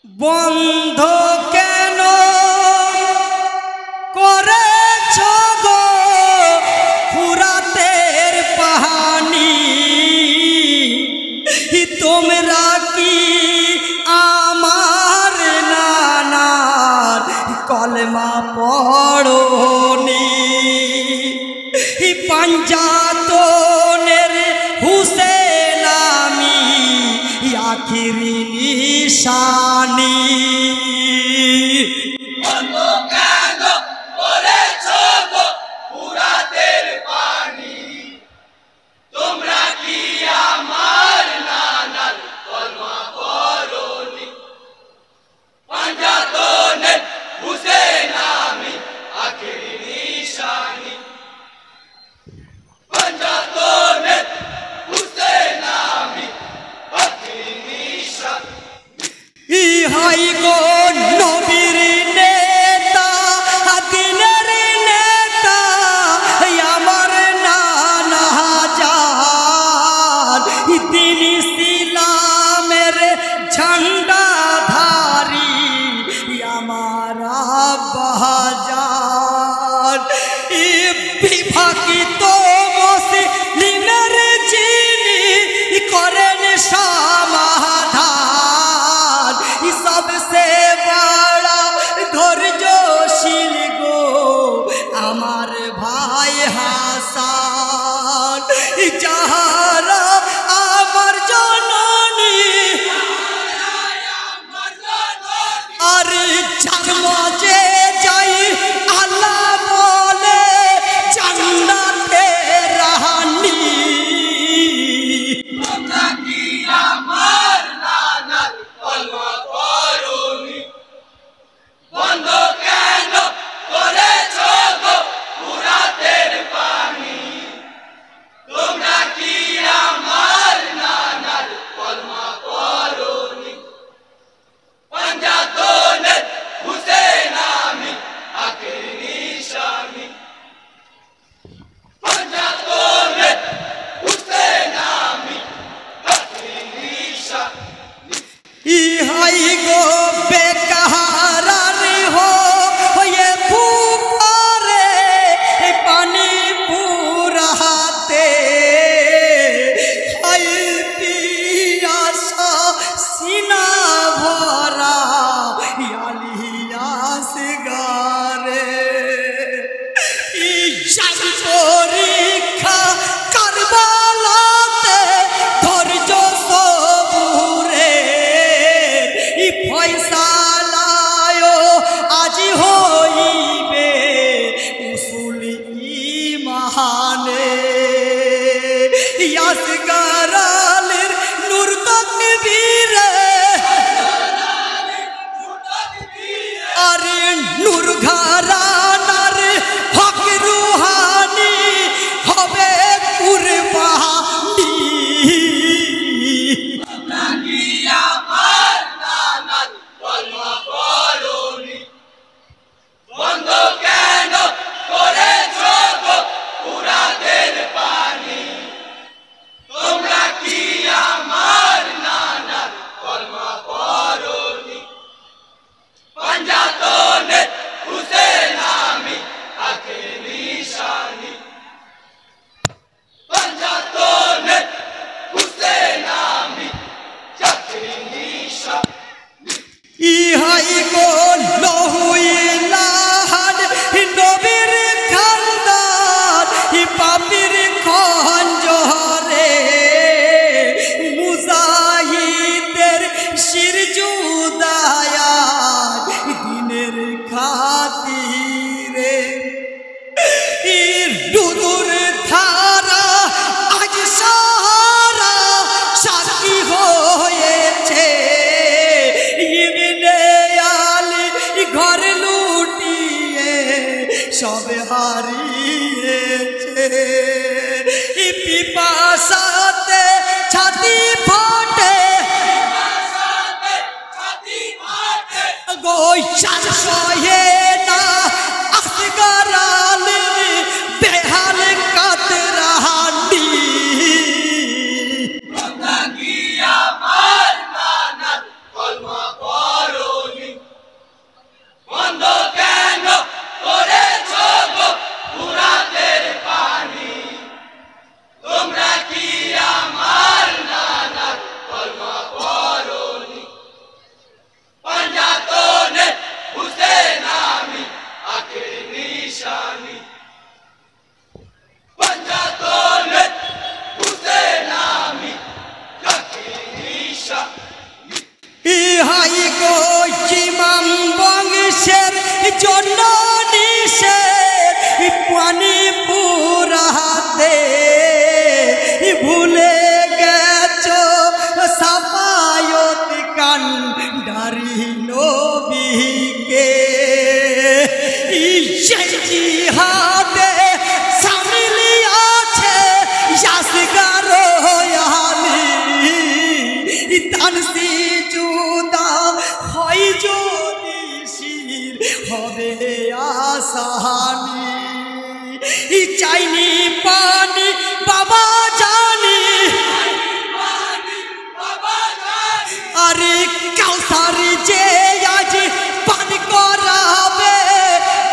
বন্ধ কেন করেছ গো ফুরাতের পাহানি, তোমরা কি আমার নানার কলমা পড়োনি? পাঞ্জাতনের হুসেন আমি আখিরি নিশানি। ইহাই গো নবীর নেতা, দিনের নেতা, আমার নানা জান, দিন ইসলামের ঝান্ডাধারী আমার আব্বা জান। বিভাগিত মুসলিমের যিনি করেন সমাধান, सबसे बड़ा धैर्यशील गो আমার ভাই হাসান। যাহারা আমার জননী আর যার মাঝে যাই আল্লাহ বলে জান্নাতে রাহানি। তোমরা কি আমার নানার কলমা পড়োনি? বন্ধ কেন করেছ গো ফুরাতের পানি? তোমরা কি আমার নানার কলমা পড়োনি? পাঞ্জাতনের হুসেন আমি আখিরি নিশানি। পাঞ্জাতনের হুসেন আমি আখিরি নিশানি। ইহাই গো বেকাহারারি হয়ে ফুকারে পানি পুরাতে, হাই পিয়াসা সিনা ভরা আলিয়াস গারে। ইজাত পরীক্ষা কারবালাতে ধৈর্য সবুরে, ফয়সালায় আজি হইবে উসুল ইমানে। আসগর আলীর নূর তকবীরে আরে নূর ঘরানার হক রুহানি হবে কুরবানি। বন্ধ কেন করেছ গো ফুরাতের পানি? তোমরা কি আমার নানার কলমা পড়োনি? পাঞ্জাতনের হুসেন আমি আখিরি নিশানি। পাঞ্জাতনের হুসেন আমি আখিরি নিশানি। ইহাই গো লহুইলাহান নবীর খানদান, পাপির খঞ্জরে মুজাহিদের শির জুদায়াত দিনের খাতিরে। দুদুর ধারা আজ সাহারা সাথী হয়েছে, ইবনে আলী ঘর লুটিয়ে সব হারিয়েছে। পিপাসাতে ছাতি ফাটে গো সহে না আসগর আলীর বেহাল কাতরানি। তোমরা কি আমার নানার কলমা পড়ো? সাহানি চাইনি পানি বাবা জানি আরে কাউসার যে আজ পান করাবে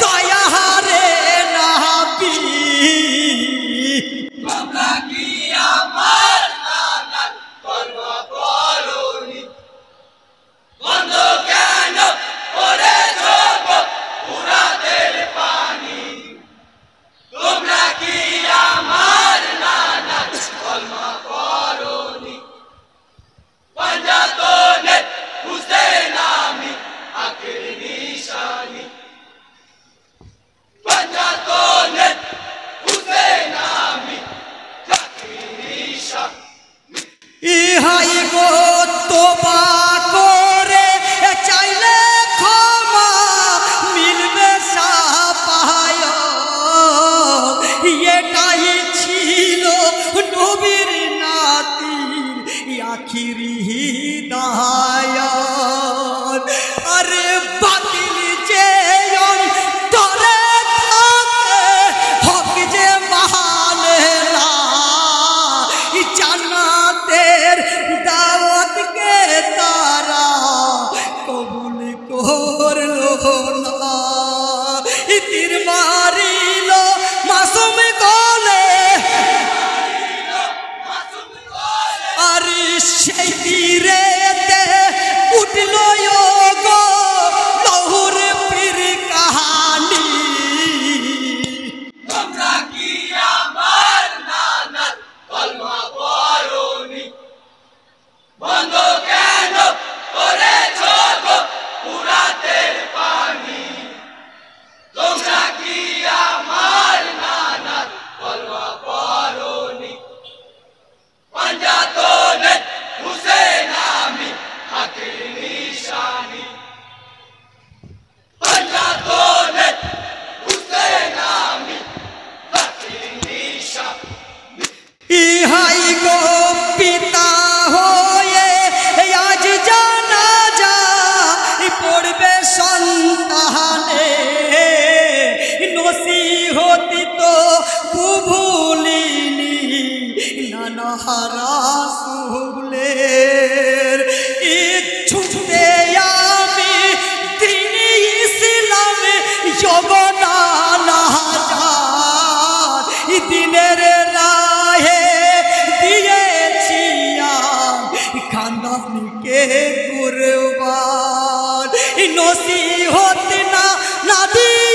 দয়া হারে নাবি তোমরা কি আমার নানার কর্ম করনি বন্ধ কেন করেছ পুরাতের পানি তোমরা কি আমার নানার কর্ম করনি পাঞ্জাতনে হুসেন আমি আখির নিশানি পাঞ্জাতনে হুসেন আমি আখির নিশানি ইহাই গো তোবা করে চাইলে ক্ষমা মিলবে সাপায় এটাই ছিল নবীর নাতির আখিরি হিদায়াত আরে বাতিল যে অন্তরে থাকে হক যে মাহানে না জান্নাতের দাওয়াতকে তারা কবুল করলো না তীর মারিল মাসুম গলে আর সেই তীরেতে উঠল গো লহুর পীর কাহানি তোমরা কি আমার নানার কলমা পড়নি বন্ধ কেন করেছ গো পুরাতের পানি তোমরা কি আমার নানার কলমা পড়নি পাঞ্জাতনে হুসেন আমি আখির নিশানি পাঞ্জাতনে হুসেন আমি আখির নিশানি ইহাই গো পিতা হয়ে আজ জানাজা পড়বে সন্তানে নসিহত তো ভুলিনি নানা রাসূলের ইচ্ছুতে আমি দিন ইসলামে যোগদান হাজার দিনের রাহে দিয়েছি খানদানকে কুরবান নসিহত না দিলে